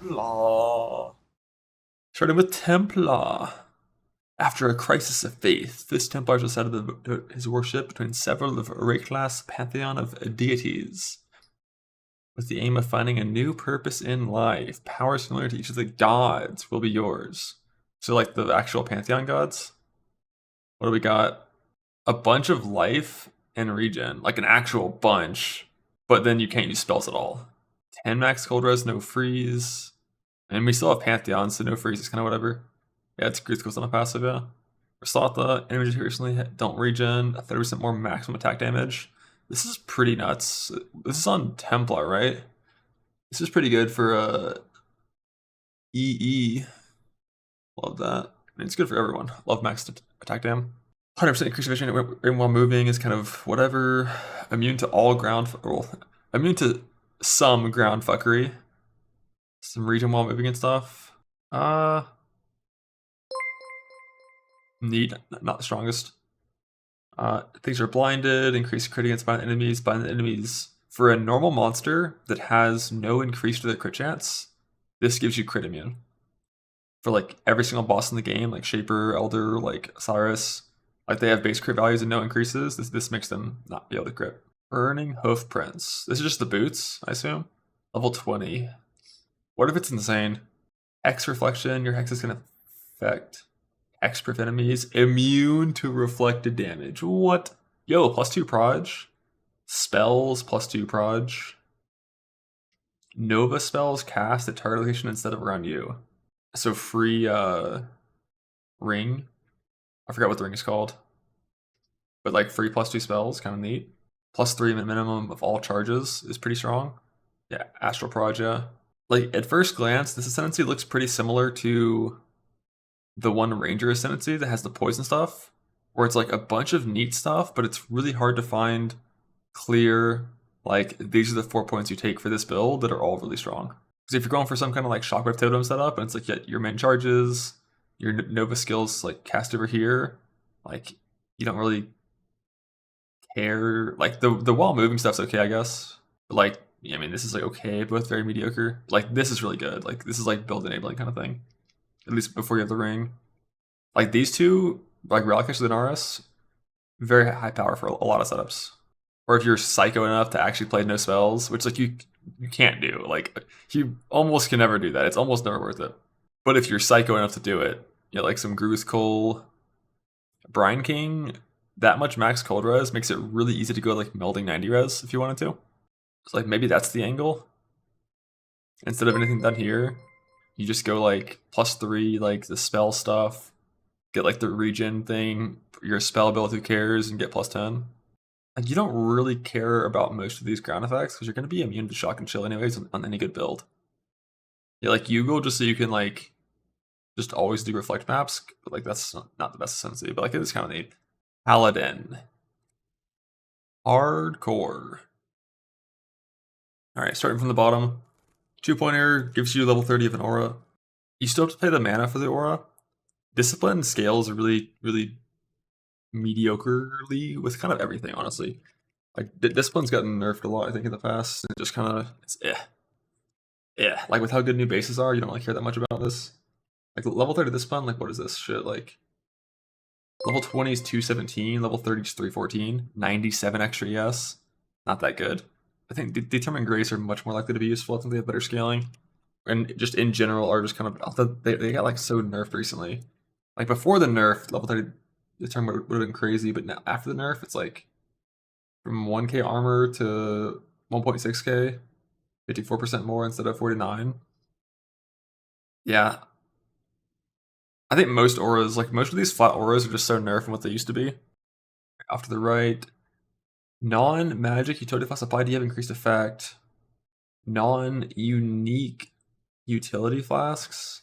Templar. Starting with Templar. After a crisis of faith, this Templar decided his worship between several of Rayclass' pantheon of deities, with the aim of finding a new purpose in life. Power similar to each of the gods will be yours. So, like the actual pantheon gods. What do we got? A bunch of life and regen, like an actual bunch, but then you can't use spells at all. 10 max cold res, no freeze. And we still have Pantheon, so no freeze is kind of whatever. Yeah, it's Grease goes on a passive, yeah. Rasatha, enemies recently don't regen, 30% more maximum attack damage. This is pretty nuts. This is on Templar, right? This is pretty good for EE. Love that. I mean, it's good for everyone. Love max attack dam. 100% increased vision while moving is kind of whatever. Immune to all ground, well, immune to some ground fuckery. Some region while moving and stuff. Neat, not the strongest. Things are blinded, increase crit against bind enemies. Bind enemies for a normal monster that has no increase to their crit chance. This gives you crit immune. For like every single boss in the game, like Shaper, Elder, like Cyrus, like they have base crit values and no increases. This makes them not be able to crit. Burning Hoof Prince. This is just the boots, I assume. Level 20. What if it's insane? X reflection, your hex is gonna affect X proof enemies. Immune to reflected damage. What? Yo, +2 proj. Spells +2 proj. Nova spells cast at target location instead of around you. So free ring. I forgot what the ring is called. But like free +2 spells, kind of neat. +3 minimum of all charges is pretty strong. Yeah, Astral Proj, yeah. Like at first glance, this Ascendancy looks pretty similar to the one Ranger Ascendancy that has the poison stuff, where it's like a bunch of neat stuff, but it's really hard to find clear, like these are the 4 points you take for this build that are all really strong. Because if you're going for some kind of like Shockwave Totem setup, and it's like, yeah, your main charges, your Nova skills like cast over here, like you don't really care. Like the while moving stuff's okay, I guess. But like, yeah, I mean, this is like okay, both very mediocre. Like this is really good. Like this is like build enabling kind of thing. At least before you have the ring. Like these two, like Relicash and Lunaris, very high power for a lot of setups. Or if you're psycho enough to actually play no spells, which like you can't do. Like you almost can never do that. It's almost never worth it. But if you're psycho enough to do it, you know, like some Gruthkul, Brine King, that much max cold res makes it really easy to go like melding 90 res if you wanted to. So like maybe that's the angle. Instead of anything done here, you just go like +3, like the spell stuff, get like the regen thing, your spell build, who cares, and get +10. Like you don't really care about most of these ground effects because you're going to be immune to shock and chill anyways on any good build. Yeah, like Yugo just so you can like just always do reflect maps, but like that's not the best Ascendancy, but like it is kind of neat. Paladin. Hardcore. Alright, starting from the bottom. 2-pointer gives you level 30 of an aura. You still have to pay the mana for the aura. Discipline scales really, really mediocrely with kind of everything, honestly. Like Discipline's gotten nerfed a lot, I think, in the past. It just kind of it's yeah. Like with how good new bases are, you don't really care that much about this. Like level 30 Discipline, like what is this shit? Like level 20 is 217, level 30 is 314, 97 extra ES. Not that good. I think Determined Grace are much more likely to be useful. I think they have better scaling. And just in general are just kind of, they got like so nerfed recently. Like before the nerf, level 30 Determined would have been crazy, but now after the nerf, it's like from 1k armor to 1.6k, 54% more instead of 49. Yeah. I think most auras, like most of these flat auras are just so nerfed from what they used to be. Off to the right, non-magic utility class applied to you have increased effect. Non-unique utility flasks.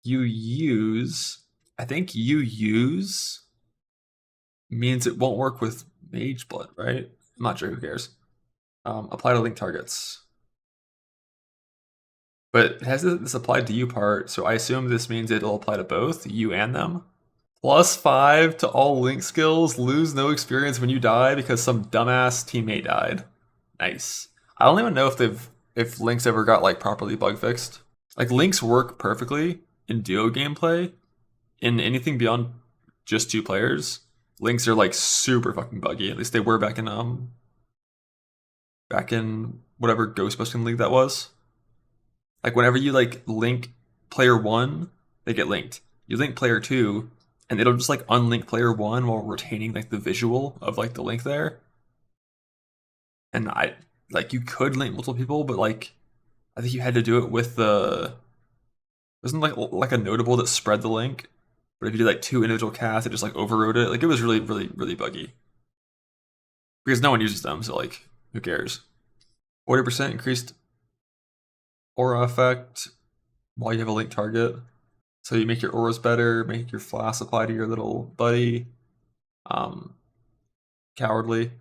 You use, I think you use means it won't work with Mage Blood, right? I'm not sure, who cares. Apply to link targets. But it has this applied to you part, so I assume this means it'll apply to both, you and them. +5 to all link skills, lose no experience when you die because some dumbass teammate died. Nice. I don't even know if Link's ever got like properly bug fixed. Like links work perfectly in duo gameplay. In anything beyond just 2 players, links are like super fucking buggy. At least they were back in whatever Ghostbusting League that was. Like whenever you like link player 1, they get linked. You link player 2, and it'll just like unlink player 1 while retaining like the visual of like the link there. And I like you could link multiple people, but like I think you had to do it with the wasn't like a notable that spread the link. But if you did like 2 individual casts, it just like overrode it. Like it was really, really, really buggy. Because no one uses them, so like who cares? 40% increased aura effect while you have a link target. So you make your auras better, make your flask apply to your little buddy. Cowardly.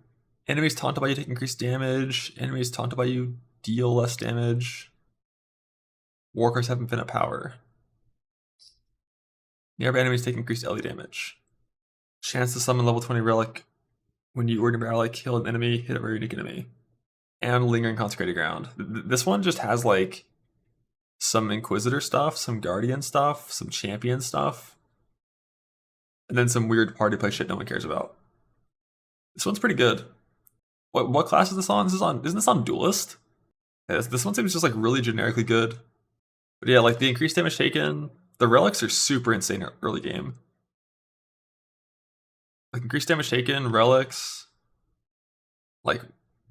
Enemies taunted by you take increased damage. Enemies taunted by you deal less damage. Walkers have infinite power. Nearby enemies take increased LE damage. Chance to summon level 20 relic when you ordinary relic, kill an enemy, hit a very unique enemy. And lingering consecrated ground. This one just has like some Inquisitor stuff, some Guardian stuff, some Champion stuff, and then some weird party play shit no one cares about. This one's pretty good. What class is this on? Isn't this on Duelist? Yeah, this one seems just like really generically good. But yeah, like the increased damage taken, the relics are super insane early game. Like increased damage taken, relics, like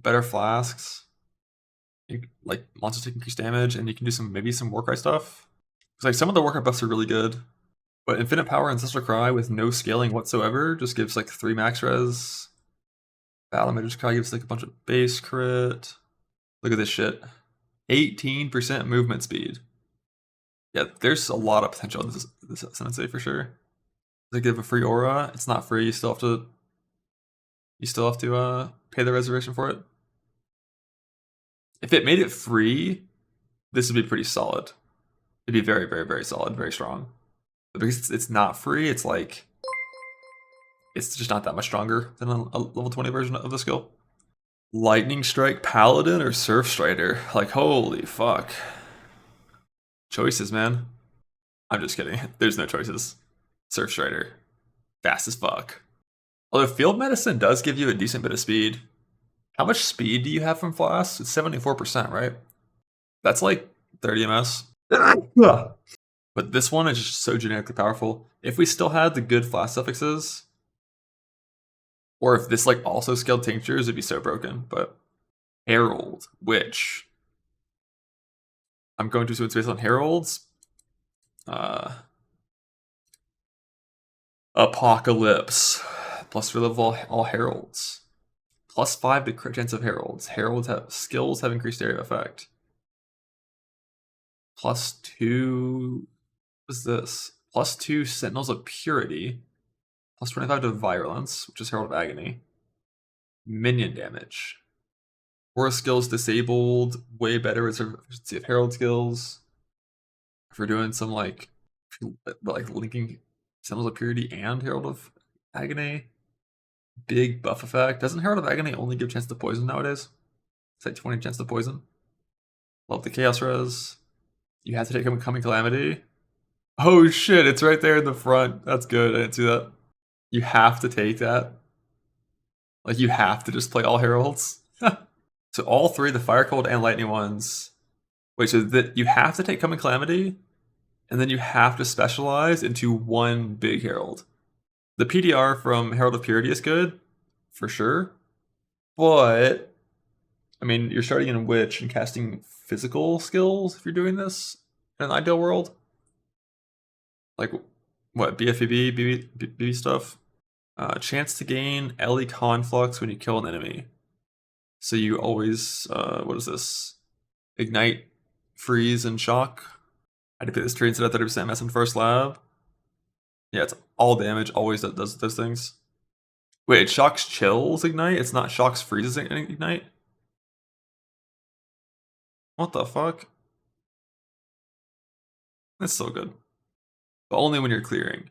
better flasks, like monsters take increased damage, and you can do maybe some Warcry stuff. Because like some of the Warcry buffs are really good. But Infinite Power Ancestral Cry with no scaling whatsoever just gives like 3 max res. Battle Mage's Cry gives like a bunch of base crit. Look at this shit. 18% movement speed. Yeah, there's a lot of potential in this Ascendancy for sure. They give a free aura. It's not free. You still have to pay the reservation for it. If it made it free, this would be pretty solid. It'd be very, very, very solid, very strong. But because it's not free, it's like it's just not that much stronger than a level 20 version of the skill. Lightning Strike Paladin or Surf Strider? Like holy fuck. Choices, man. I'm just kidding. There's no choices. Surf Strider. Fast as fuck. Although Field Medicine does give you a decent bit of speed. How much speed do you have from Flask? It's 74%, right? That's like 30 ms. But this one is just so generically powerful. If we still had the good Flask suffixes, or if this like also scaled tinctures, it'd be so broken. But Herald, which I'm going to assume it's based on Heralds. Apocalypse. Plus for level all Heralds. +5 to crit chance of Heralds. Heralds have skills have increased area effect. +2. What is this? +2 Sentinels of Purity. +25 to Virulence, which is Herald of Agony. Minion damage. Aura skills disabled. Way better efficiency of Herald skills. If we're doing some like linking Sentinels of Purity and Herald of Agony. Big buff effect. Doesn't Herald of Agony only give chance to poison nowadays? It's like 20 chance to poison. Love the Chaos Res. You have to take Coming Calamity. Oh shit, it's right there in the front. That's good. I didn't see that. You have to take that. Like you have to just play all Heralds. So all 3, the Fire, Cold, and Lightning ones. Wait, so that you have to take Coming Calamity, and then you have to specialize into one big Herald. The PDR from Herald of Purity is good, for sure. But, I mean, you're starting in Witch and casting physical skills if you're doing this in an ideal world. Like, what, BFEB, BB stuff? Chance to gain LE Conflux when you kill an enemy. So you always, what is this? Ignite, freeze, and shock. I did this trade instead of 30% MS in first lab. Yeah, it's all damage, always does those things. Wait, it shocks chills ignite? It's not shocks freezes ignite? What the fuck? That's so good. But only when you're clearing.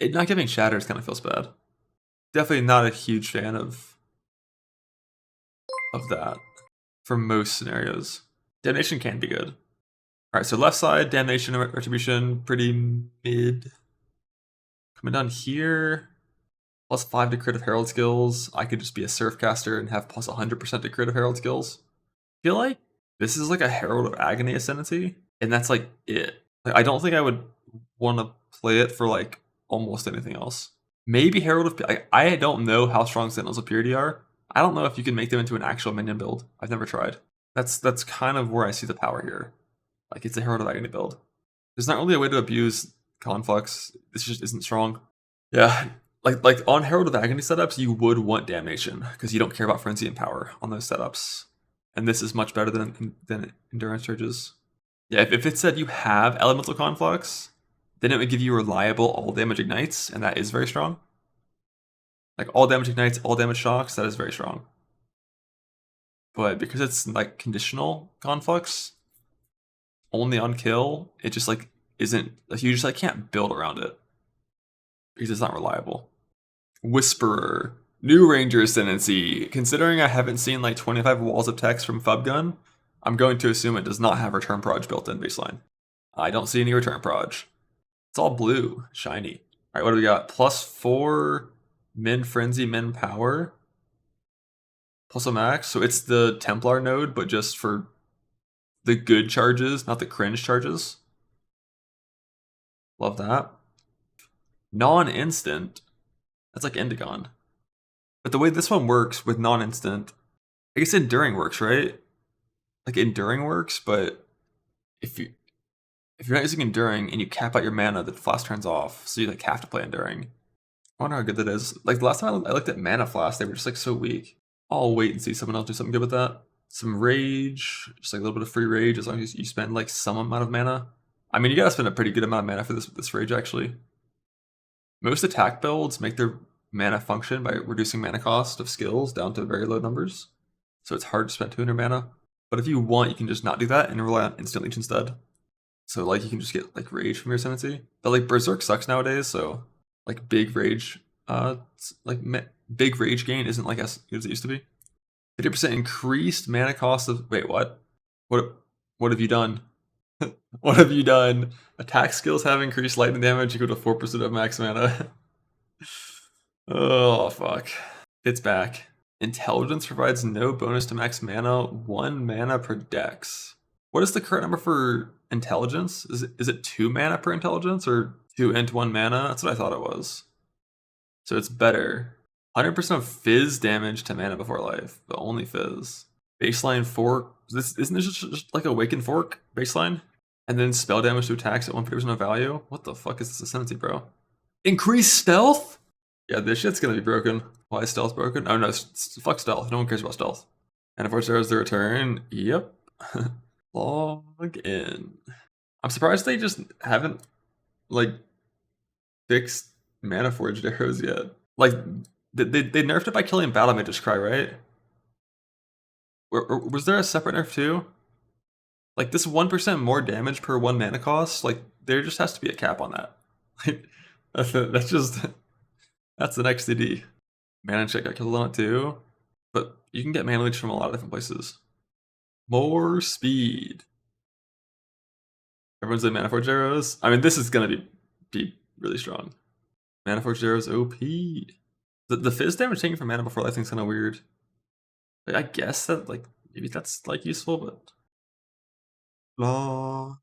It not giving shatters kind of feels bad. Definitely not a huge fan of that for most scenarios. Damnation can be good. Alright, so left side, Damnation and Retribution, pretty mid. Coming down here, plus 5 to crit of Herald skills. I could just be a Surf caster and have plus 100% to crit of Herald skills. I feel like this is like a Herald of Agony Ascendancy, and that's like it. Like, I don't think I would want to play it for like almost anything else. Maybe Herald of... I don't know how strong Sentinels of Purity are. I don't know if you can make them into an actual minion build. I've never tried. That's kind of where I see the power here. Like, it's a Herald of Agony build. There's not really a way to abuse Conflux. This just isn't strong. Yeah, like on Herald of Agony setups, you would want Damnation, because you don't care about Frenzy and Power on those setups. And this is much better than Endurance Charges. Yeah, if it said you have Elemental Conflux, then it would give you reliable all damage ignites, and that is very strong. Like all damage ignites, all damage shocks, that is very strong. But because it's like conditional Conflux, only on kill, it just like isn't, like, you just like can't build around it because it's not reliable. Whisperer, new Ranger Ascendancy. Considering I haven't seen like 25 walls of text from Fubgun, I'm going to assume it does not have return proj built in baseline. I don't see any return proj. It's all blue, shiny. All right, what do we got? Plus 4 min frenzy, min power, plus a max. So it's the Templar node, but just for the good charges, not the cringe charges. Love that. Non-instant. That's like Indigon. But the way this one works with non-instant, I guess Enduring works, right? Like Enduring works, but if you're not using Enduring and you cap out your mana, the flask turns off, so you like have to play Enduring. I wonder how good that is. Like the last time I looked at Mana Flask, they were just like so weak. I'll wait and see someone else do something good with that. Some rage, just like a little bit of free rage as long as you spend like some amount of mana. I mean, you gotta spend a pretty good amount of mana for this rage actually. Most attack builds make their mana function by reducing mana cost of skills down to very low numbers. So it's hard to spend 200 mana. But if you want, you can just not do that and rely on Instant Leech instead. So like you can just get like rage from your Ascendancy. But like Berserk sucks nowadays, so like big rage big rage gain isn't like as good as it used to be. 50% increased mana cost of... Wait, what? What have you done? What have you done? Attack skills have increased lightning damage equal to 4% of max mana. Oh, fuck. It's back. Intelligence provides no bonus to max mana, 1 mana per dex. What is the current number for intelligence? Is it 2 mana per intelligence or 2 int 1 mana? That's what I thought it was. So it's better. 100% of fizz damage to mana before life, but only fizz. Baseline fork. Isn't this just like Awakened Fork baseline? And then spell damage to attacks at 150% of value? What the fuck is this Ascendancy, bro? Increase stealth? Yeah, this shit's gonna be broken. Why is stealth broken? Oh no, fuck stealth. No one cares about stealth. And if Force Arrows the return, yep. Log in. I'm surprised they just haven't like fixed Mana Forged Arrows yet. Like they nerfed it by killing Battle Mage's Cry, right? Or was there a separate nerf too? Like this 1% more damage per 1 mana cost, like there just has to be a cap on that. Like that's the next CD. Mana Check got killed on it too. But you can get Mana Leech from a lot of different places. More speed. Everyone's in Mana Forged Arrows. I mean, this is gonna be really strong. Mana Forged Arrows OP. The fizz damage taken from mana before life thing's kind of weird. Like, I guess that like maybe that's like useful, but Alright,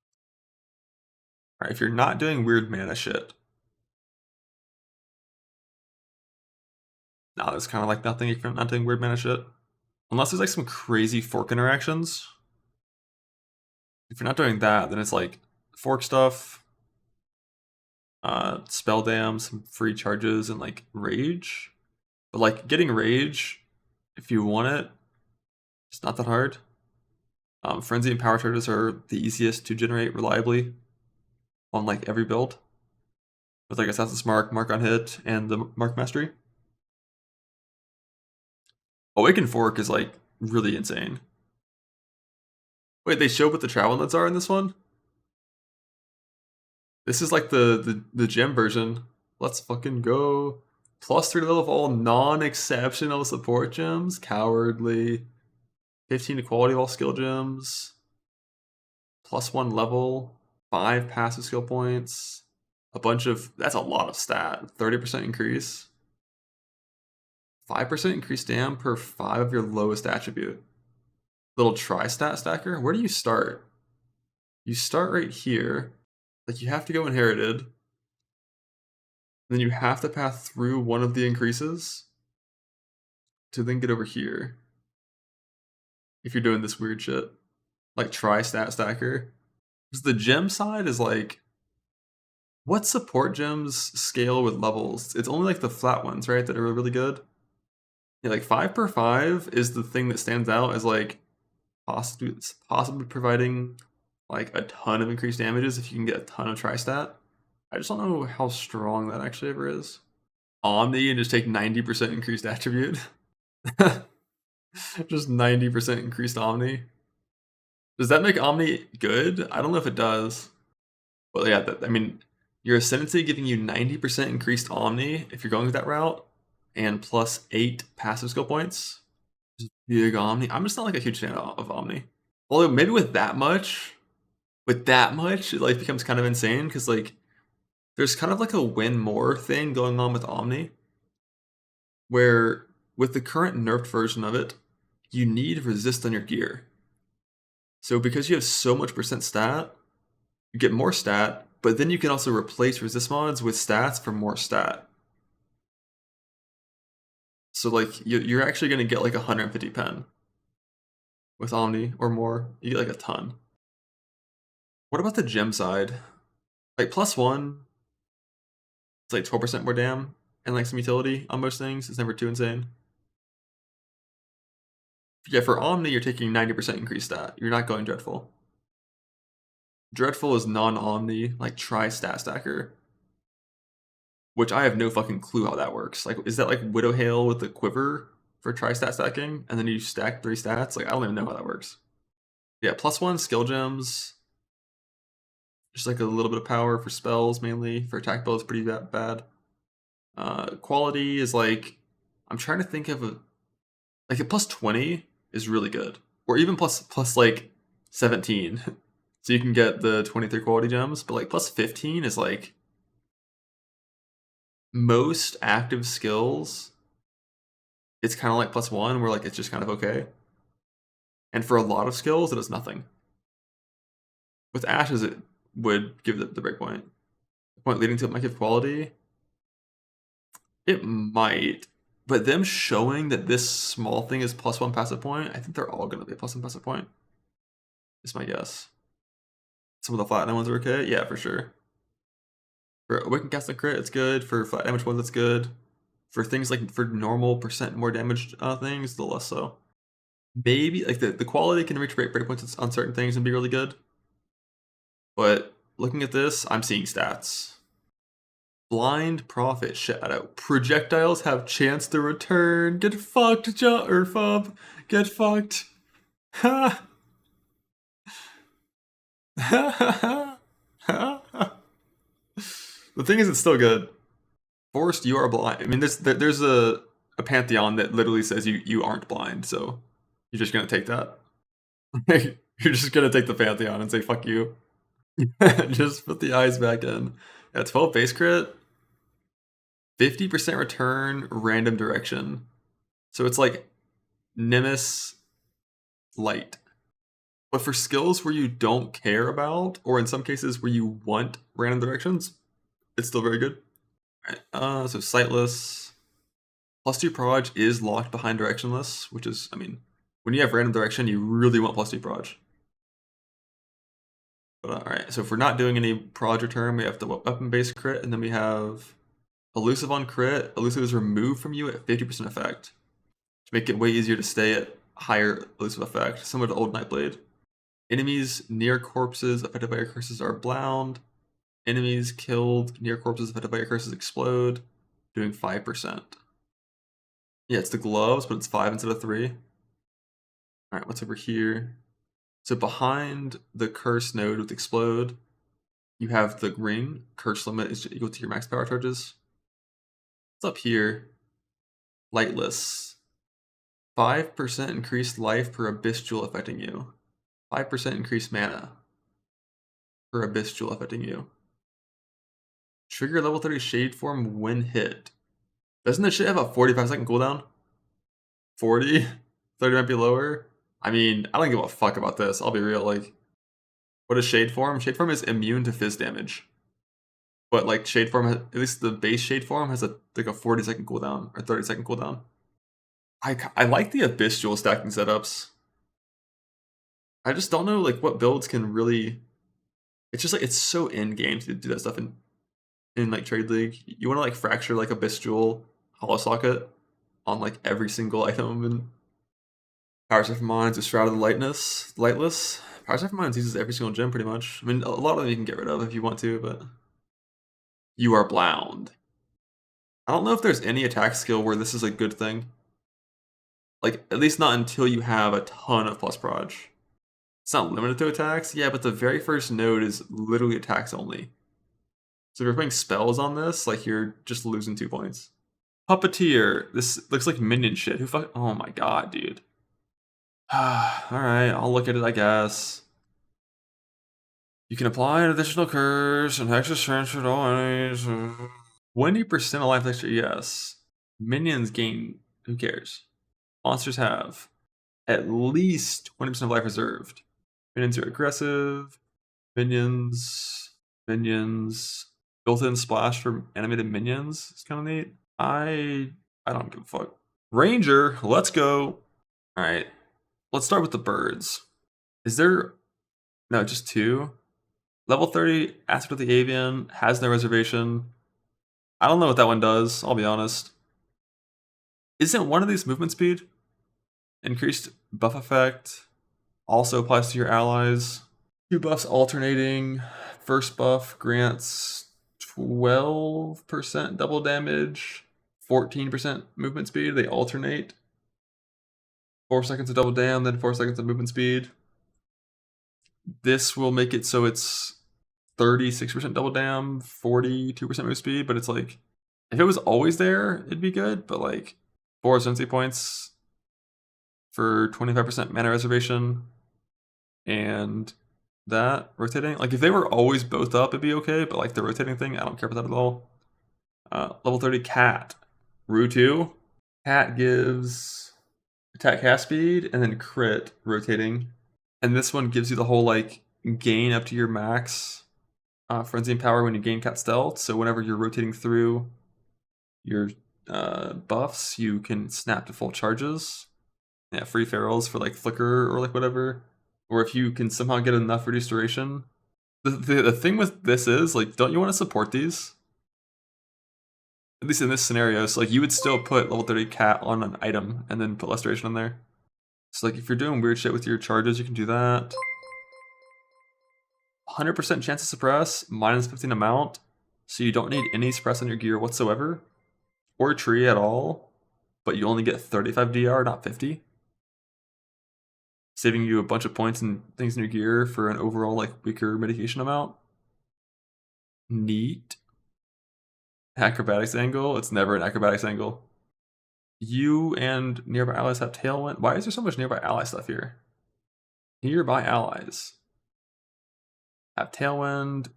if you're not doing weird mana shit. No, it's kind of like nothing if you're not doing weird mana shit. Unless there's like some crazy fork interactions. If you're not doing that, then it's like fork stuff, spell dam, some free charges, and like rage. But like getting rage, if you want it, it's not that hard. Frenzy and power charges are the easiest to generate reliably on like every build. With like Assassin's Mark, Mark on Hit, and the Mark Mastery. Awakened Fork is like really insane. Wait, they showed what the travel nodes are in this one? This is like the gem version. Let's fucking go. +3 to level of all non-exceptional support gems. Cowardly. 15 to quality of all skill gems. +1 level, 5 passive skill points, a bunch of, that's a lot of stat, 30% increase, 5% increased dam per 5 of your lowest attribute. Little tri-stat stacker. Where do you start? You start right here. Like, you have to go inherited. Then you have to pass through one of the increases to then get over here. If you're doing this weird shit. Like tri-stat stacker. Because the gem side is like, what support gems scale with levels? It's only like the flat ones, right, that are really good. Yeah, like 5 per 5 is the thing that stands out as like possibly providing like a ton of increased damages if you can get a ton of tri-stat. I just don't know how strong that actually ever is. Omni and just take 90% increased attribute. Just 90% increased Omni. Does that make Omni good? I don't know if it does. But yeah, I mean, your Ascendancy giving you 90% increased Omni if you're going that route, and plus 8 passive skill points. Just big Omni. I'm just not like a huge fan of Omni. Although maybe with that much, it like becomes kind of insane because like there's kind of like a win more thing going on with Omni, where with the current nerfed version of it, you need resist on your gear. So because you have so much percent stat, you get more stat, but then you can also replace resist mods with stats for more stat. So like you're actually going to get like 150 pen with Omni or more. You get like a ton. What about the gem side? Like +1, it's like 12% more dam and like some utility on most things. It's never too insane. Yeah, for Omni, you're taking 90% increased stat. You're not going Dreadful. Dreadful is non-Omni, like tri-stat stacker. Which I have no fucking clue how that works. Like, is that like Widow Hail with the quiver for tri-stat stacking? And then you stack 3 stats? Like, I don't even know how that works. Yeah, +1 skill gems. Just like a little bit of power for spells, mainly. For attack spells, pretty bad. Quality is like, I'm trying to think of a, like a +20 is really good. Or even plus like 17. So you can get the 23 quality gems, but like +15 is like most active skills. It's kind of like +1 where like it's just kind of okay. And for a lot of skills, it does nothing. With Ashes, it would give the breakpoint. The point leading to it might give quality. It might. But them showing that this small thing is +1 passive point, I think they're all going to be a +1 passive point. Is my guess. Some of the flat ones are okay? Yeah, for sure. For Awaken Cast and Crit, it's good. For flat damage ones, it's good. For things like, for normal percent more damage things, the less so. Maybe, like, the quality can reach breakpoints on certain things and be really good. But looking at this, I'm seeing stats. Blind Prophet Shadow. Projectiles have chance to return. Get fucked, Fub. Get fucked. Ha! The thing is, it's still good. Forced, you are blind. I mean, there's a pantheon that literally says you aren't blind, so you're just gonna take that. You're just gonna take the pantheon and say fuck you. Just put the eyes back in. Yeah, 12 base crit, 50% return, random direction. So it's like Nimbus light. But for skills where you don't care about, or in some cases where you want random directions, it's still very good. Alright, so Sightless. +2 proj is locked behind Directionless, which is, I mean, when you have random direction, you really want +2 proj. But alright, so if we're not doing any proj return, we have the weapon-based crit, and then we have Elusive on crit. Elusive is removed from you at 50% effect, to make it way easier to stay at higher elusive effect, similar to Old Nightblade. Enemies near corpses affected by your curses are blound. Enemies killed near corpses affected by your curses explode, doing 5%. Yeah, it's the gloves, but it's 5 instead of 3. Alright, what's over here? So behind the curse node with explode, you have the ring. Curse limit is equal to your max power charges. What's up here? Lightless. 5% increased life per abyss jewel affecting you. 5% increased mana. for Abyss Jewel affecting you. Trigger level 30 Shade Form when hit. Doesn't this shit have a 45-second cooldown? 40? 30 might be lower? I mean, I don't give a fuck about this. I'll be real. Like, what is Shade Form? Shade Form is immune to fizz damage. But, like, Shade Form, at least the base Shade Form, has a 40-second cooldown or 30-second cooldown. I like the Abyss Jewel stacking setups. I just don't know, like, what builds can really... It's just, like, it's so in-game to do that stuff in like, Trade League. You want to, like, fracture, like, Abyss Jewel Hollow Socket on, like, every single item in Power Surf Mines with Shroud of the Lightless. Power Surf Mines uses every single gem, pretty much. I mean, a lot of them you can get rid of if you want to, but... You are Blound. I don't know if there's any attack skill where this is a good thing. Like, at least not until you have a ton of plus proj. It's not limited to attacks, yeah, but the very first node is literally attacks only. So if you're putting spells on this, like, you're just losing 2 points. Puppeteer. This looks like minion shit. Who fuck? Oh my god, dude. Alright, I'll look at it, I guess. You can apply an additional curse and hexes transferred all enemies. 20% of life extra, yes. Minions gain, who cares? Monsters have at least 20% of life reserved. Minions are aggressive. Minions. Built-in splash for animated minions. It's kind of neat. I don't give a fuck. Ranger, let's go. Alright. Let's start with the birds. Is there... No, just 2? Level 30, Aspect of the Avian, has no reservation. I don't know what that one does, I'll be honest. Isn't one of these movement speed? Increased buff effect. Also applies to your allies. 2 buffs alternating. First buff grants 12% double damage. 14% movement speed. They alternate. 4 seconds of double dam, then 4 seconds of movement speed. This will make it so it's 36% double dam, 42% move speed, but it's like, if it was always there, it'd be good, but like, 4 Ascendancy points for 25% mana reservation, and that, rotating, like if they were always both up, it'd be okay, but like the rotating thing, I don't care about that at all. Level 30 Cat, Rue 2. Cat gives attack cast speed, and then crit, rotating. And this one gives you the whole like, gain up to your max frenzy and power when you gain cat stealth, so whenever you're rotating through your buffs, you can snap to full charges. Yeah, free ferals for like flicker or like whatever. Or if you can somehow get enough reduced duration. The thing with this is, like, don't you want to support these? At least in this scenario, so like you would still put level 30 cat on an item and then put less duration in there. So like if you're doing weird shit with your charges, you can do that. 100% chance to suppress, minus 15 amount, so you don't need any suppress on your gear whatsoever, or tree at all, but you only get 35 DR, not 50. Saving you a bunch of points and things in your gear for an overall like weaker mitigation amount. Neat. Acrobatics angle, it's never an acrobatics angle. You and nearby allies have tailwind. Why is there so much nearby ally stuff here? Nearby allies have tailwind,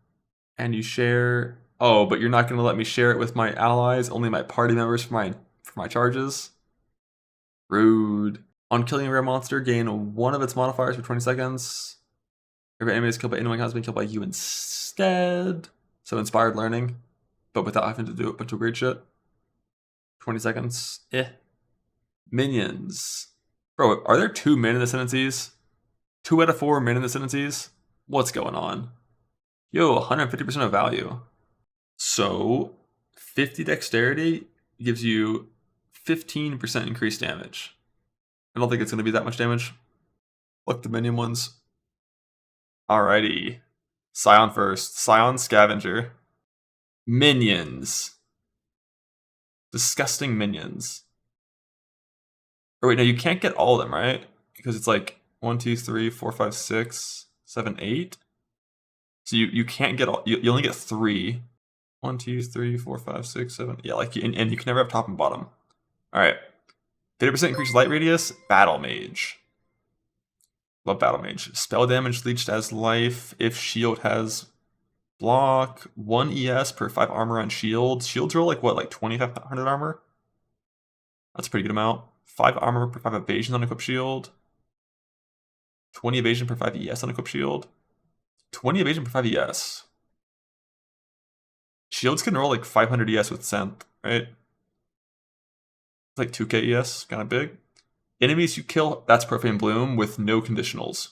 and you share. Oh, but you're not going to let me share it with my allies, only my party members for my charges? Rude. On killing a rare monster, gain 1 of its modifiers for 20 seconds. Every enemy is killed by anyone who has been killed by you instead. So inspired learning, but without having to do a bunch of weird shit. 20 seconds. Minions. Bro, are there 2 minion ascendancies? 2 out of 4 minion ascendancies? What's going on? Yo, 150% of value. So, 50 dexterity gives you 15% increased damage. I don't think it's going to be that much damage. Look, the minion ones. Alrighty. Scion first. Scion Scavenger. Minions. Disgusting minions. Or wait, no, you can't get all of them, right? Because it's like 1, 2, 3, 4, 5, 6, 7, 8. So you can't get all. You only get 3. 1, 2, 3, 4, 5, 6, 7. Yeah, like and you can never have top and bottom. All right. 50% increased light radius. Battle Mage. Love Battle Mage. Spell damage leached as life if shield has block. 1 ES per 5 armor on shields. Shields roll like what, like 2500 armor? That's a pretty good amount. 5 armor per 5 evasion on equipped shield. 20 evasion per 5 ES on equipped shield. 20 evasion per 5 ES. Shields can roll like 500 ES with Scent, right? It's like 2k ES, kind of big. Enemies you kill, that's Profane Bloom with no conditionals.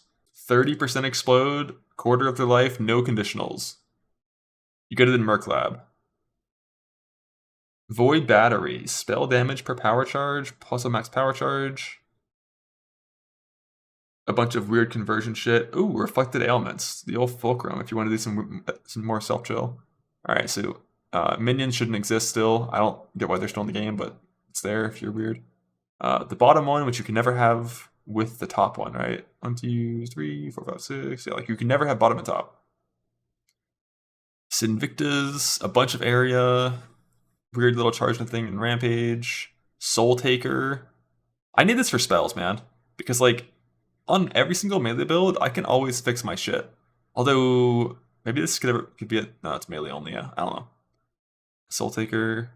30% explode, quarter of their life, no conditionals. You get it in Merc Lab. Void Battery, spell damage per power charge, plus a max power charge. A bunch of weird conversion shit. Ooh, Reflected Ailments, the old Fulcrum, if you want to do some more self-chill. Alright, so minions shouldn't exist still. I don't get why they're still in the game, but it's there if you're weird. The bottom one, which you can never have with the top one, right? 1, 2, 3, 4, 5, 6. Yeah, like you can never have bottom and top. Sinvictus, a bunch of area, weird little charge thing in Rampage, Soul Taker. I need this for spells, man, because like on every single melee build, I can always fix my shit. Although maybe this could be a no, it's melee only. Yeah, I don't know. Soul Taker,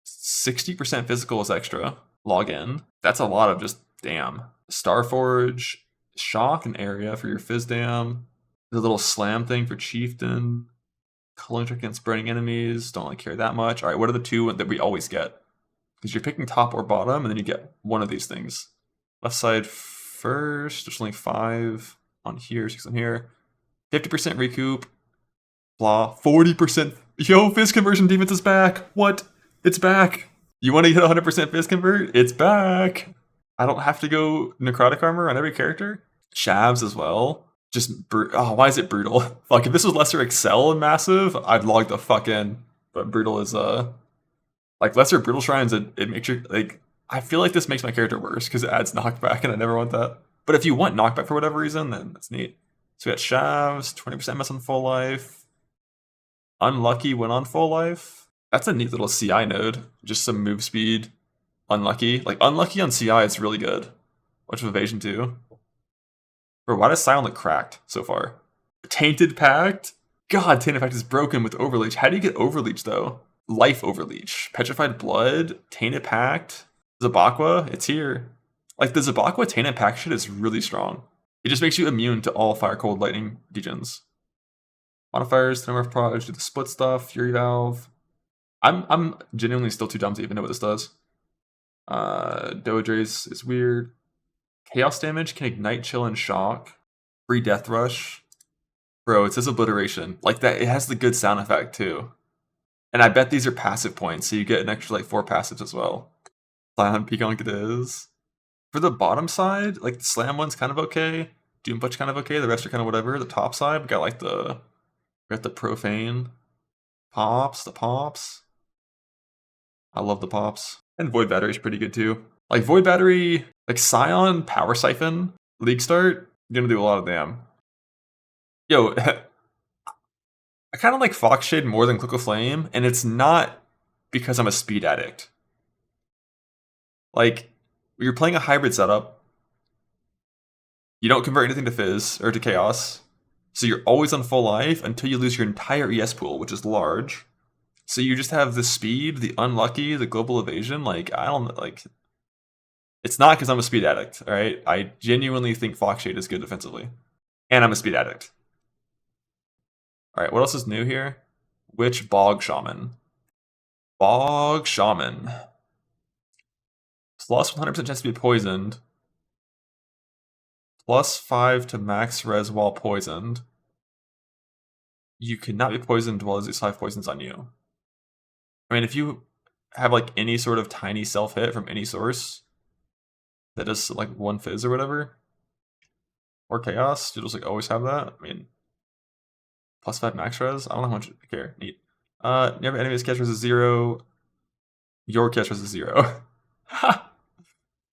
60% physical is extra. Log in. That's a lot of just damn. Starforge, shock and area for your Fizdam. The little slam thing for Chieftain. Culling Trick against burning enemies. Don't really care that much. Alright, what are the two that we always get? Because you're picking top or bottom, and then you get one of these things. Left side first. There's only 5 on here, 6 on here. 50% recoup. Blah. 40%. Yo, Fizz conversion defense is back. What? It's back. You want to get 100% Fizz convert? It's back. I don't have to go necrotic armor on every character. Shavs as well. Just why is it brutal? Fuck, if this was lesser excel and massive, I'd log the fuck in. But brutal is like lesser brutal shrines. It makes you like. I feel like this makes my character worse because it adds knockback, and I never want that. But if you want knockback for whatever reason, then that's neat. So we got Shavs, 20% miss on full life. Unlucky when on full life. That's a neat little CI node. Just some move speed. Unlucky. Like, unlucky on CI is really good. Bunch of evasion, too. Bro, why does Sion look cracked so far? Tainted Pact? God, Tainted Pact is broken with Overleech. How do you get Overleech, though? Life Overleech. Petrified Blood? Tainted Pact? Zabaqua? It's here. Like, the Zabaqua Tainted Pact shit is really strong. It just makes you immune to all Fire, Cold, Lightning degens. Modifiers, Number of Proj, do the split stuff, Fury Valve. I'm genuinely still too dumb to even know what this does. Dodrace is weird. Chaos damage can ignite, chill, and shock. Free Death Rush. Bro, it says Obliteration. Like that, it has the good sound effect too. And I bet these are passive points, so you get an extra like 4 passives as well. Slam Peaconk it is. For the bottom side, like the Slam one's kind of okay. Doom Punch kind of okay. The rest are kind of whatever. The top side, we got like the Profane. The pops. I love the pops. And Void Battery is pretty good too. Like Void Battery, like Scion, Power Siphon, League Start, you're gonna do a lot of damn. Yo, I kind of like Foxshade more than Click of Flame, and it's not because I'm a speed addict. Like, you're playing a hybrid setup, you don't convert anything to Fizz or to Chaos, so you're always on full life until you lose your entire ES pool, which is large. So you just have the speed, the unlucky, the global evasion. Like, I don't like. It's not because I'm a speed addict, all right? I genuinely think Foxshade is good defensively, and I'm a speed addict. All right, what else is new here? Which Bog Shaman? Bog Shaman. Plus 100% chance to be poisoned. Plus 5 to max res while poisoned. You cannot be poisoned while these 5 poisons on you. I mean, if you have like any sort of tiny self-hit from any source that does like 1 Fizz or whatever, or Chaos, you'll just like always have that. I mean, plus 5 max res? I don't know how much I care. Neat. Never enemy's catch res is 0. Your catch res is 0.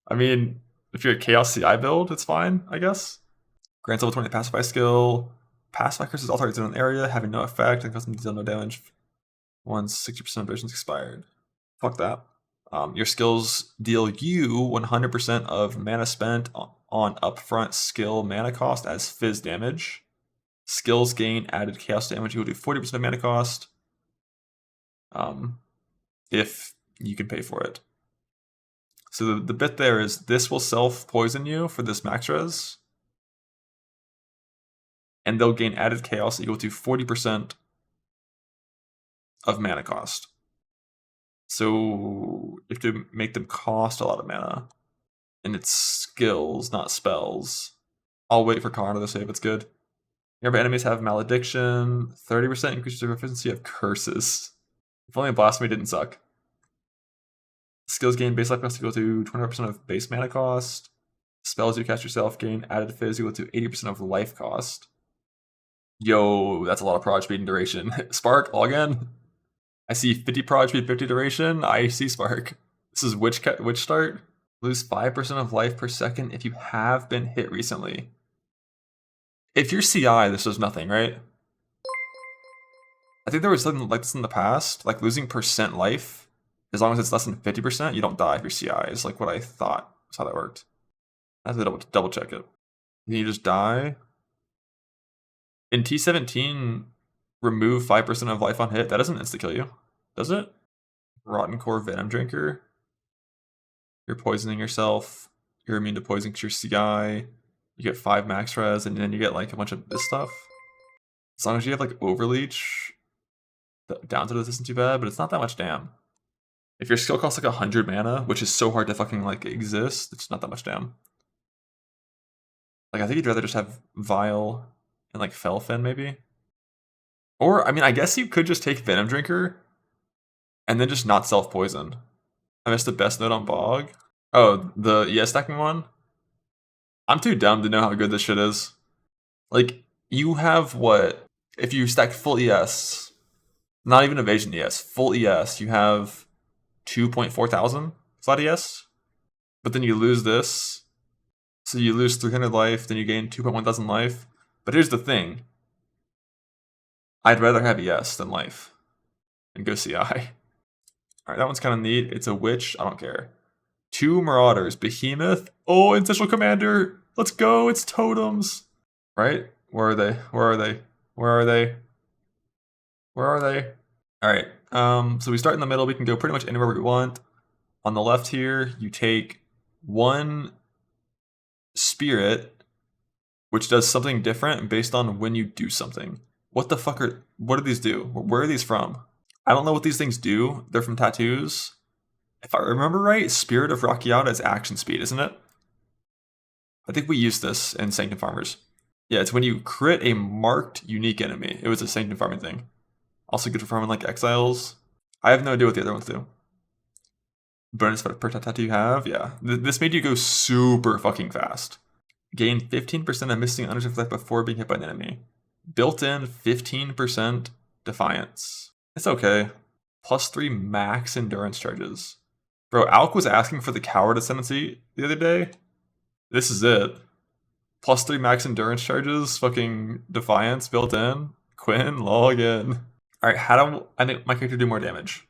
I mean, if you're a Chaos CI build, it's fine, I guess. Grants level 20 Pacify skill. Pacify curses all targets in an area, having no effect, and custom deal no damage once 60% of vision's expired. Fuck that. Your skills deal you 100% of mana spent on upfront skill mana cost as fizz damage. Skills gain added chaos damage equal to 40% of mana cost. If you can pay for it. So the bit there is this will self-poison you for this max res. And they'll gain added chaos equal to 40% of mana cost. So you have to make them cost a lot of mana. And it's skills, not spells. I'll wait for Connor to say if it's good. Nearby enemies have malediction, 30% increases their efficiency of curses. If only Blasphemy didn't suck. Skills gain base life cost equal to 25% of base mana cost. Spells you cast yourself gain added fizz equal to 80% of life cost. Yo, that's a lot of prod speed and duration. Spark, all again. I see 50 prod speed, 50 duration. I see Spark. This is Witch start. Lose 5% of life per second if you have been hit recently. If you're CI, this does nothing, right? I think there was something like this in the past, like losing percent life. As long as it's less than 50%, you don't die if you're CI, is like what I thought. That's how that worked. I have to double check it. Then you just die. In T17, remove 5% of life on hit. That doesn't insta-kill you, does it? Rotten Core Venom Drinker. You're poisoning yourself. You're immune to poison because you're CI. You get 5 max res, and then you get like a bunch of this stuff. As long as you have like Overleech, the down to this isn't too bad, but it's not that much damn. If your skill costs like 100 mana, which is so hard to fucking like exist, it's not that much damn. Like I think you'd rather just have Vile and like Felfin maybe. Or I mean I guess you could just take Venom Drinker and then just not self-poison. I missed the best note on Bog. Oh, the ES stacking one? I'm too dumb to know how good this shit is. Like, you have what? If you stack full ES, not even evasion ES, full ES, you have 2.4 thousand flat ES. But then you lose this. So you lose 300 life, then you gain 2.1 thousand life. But here's the thing. I'd rather have ES than life. And go CI. Alright, that one's kind of neat. It's a witch. I don't care. 2 Marauders. Behemoth. Oh, Ancestral Commander. Let's go. It's totems. Right? Where are they? Where are they? Where are they? Where are they? Alright. So we start in the middle. We can go pretty much anywhere we want. On the left here, you take 1 Spirit, which does something different based on when you do something. What the fuck what do these do? Where are these from? I don't know what these things do. They're from tattoos. If I remember right, Spirit of Rakiata is action speed, isn't it? I think we used this in Sanctum Farmers. Yeah, it's when you crit a marked unique enemy. It was a Sanctum Farming thing. Also good for farming like Exiles. I have no idea what the other ones do. Bonus per tattoo you have? Yeah. This made you go super fucking fast. Gain 15% of missing unreserved life before being hit by an enemy. Built-in 15% Defiance. It's okay. +3 max endurance charges. Bro, Alk was asking for the Coward Ascendancy the other day. This is it. +3 max endurance charges, fucking Defiance built in. Quinn, log in. Alright, how do I make my character do more damage?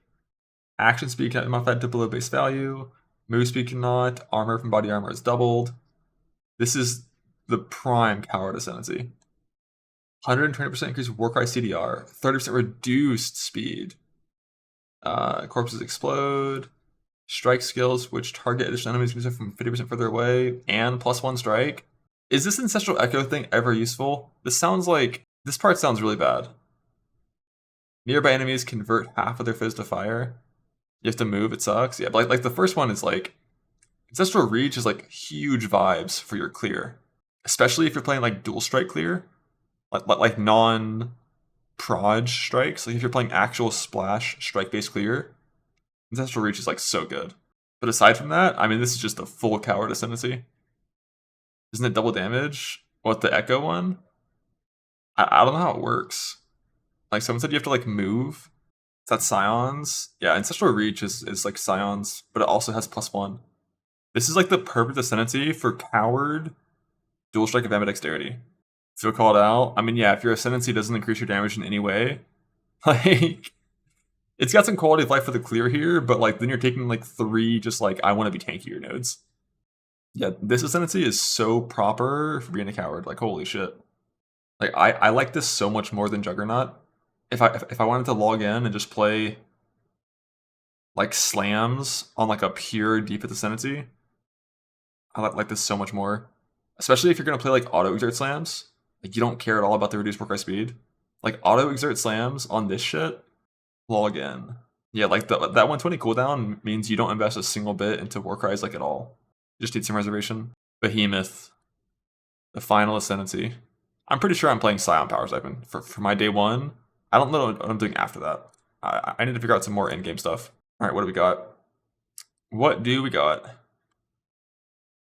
Action speed cannot be modified to below base value. Move speed cannot. Armor from body armor is doubled. This is the prime Coward Ascendancy. 120% increased Warcry CDR. 30% reduced speed. Corpses explode. Strike skills, which target additional enemies from 50% further away. And +1 strike. Is this Ancestral Echo thing ever useful? This part sounds really bad. Nearby enemies convert half of their fizz to fire. You have to move, it sucks. Yeah, but like the first one is like, Ancestral Reach is like huge vibes for your clear. Especially if you're playing like dual strike clear. Like non-proj strikes. Like if you're playing actual splash strike-based clear, Ancestral Reach is like so good. But aside from that, I mean this is just a full Coward Ascendancy. Isn't it double damage? What, the Echo one? I don't know how it works. Like someone said you have to like move. Is that Scions? Yeah, Ancestral Reach is like Scions, but it also has +1. This is like the perfect Ascendancy for Coward, Dual Strike of Ambidexterity. Feel called out? I mean, yeah, if your Ascendancy doesn't increase your damage in any way, like, it's got some quality of life for the clear here, but like then you're taking like 3 just like, I want to be tankier nodes. Yeah, this Ascendancy is so proper for being a coward. Like, holy shit. Like, I like this so much more than Juggernaut. If I wanted to log in and just play like slams on like a pure defense Ascendancy, I like this so much more. Especially if you're gonna play like auto exert slams. Like, you don't care at all about the reduced work speed. Like, auto exert slams on this shit, log in. Yeah, like that 120 cooldown means you don't invest a single bit into Warcries like at all. You just need some reservation. Behemoth, the final Ascendancy. I'm pretty sure I'm playing Scion Power Siphon for my day one. I don't know what I'm doing after that. I need to figure out some more in-game stuff. All right, what do we got? What do we got?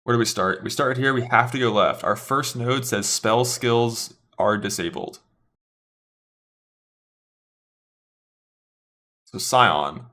Where do we start? We start here. We have to go left. Our first node says spell skills are disabled. So Scion.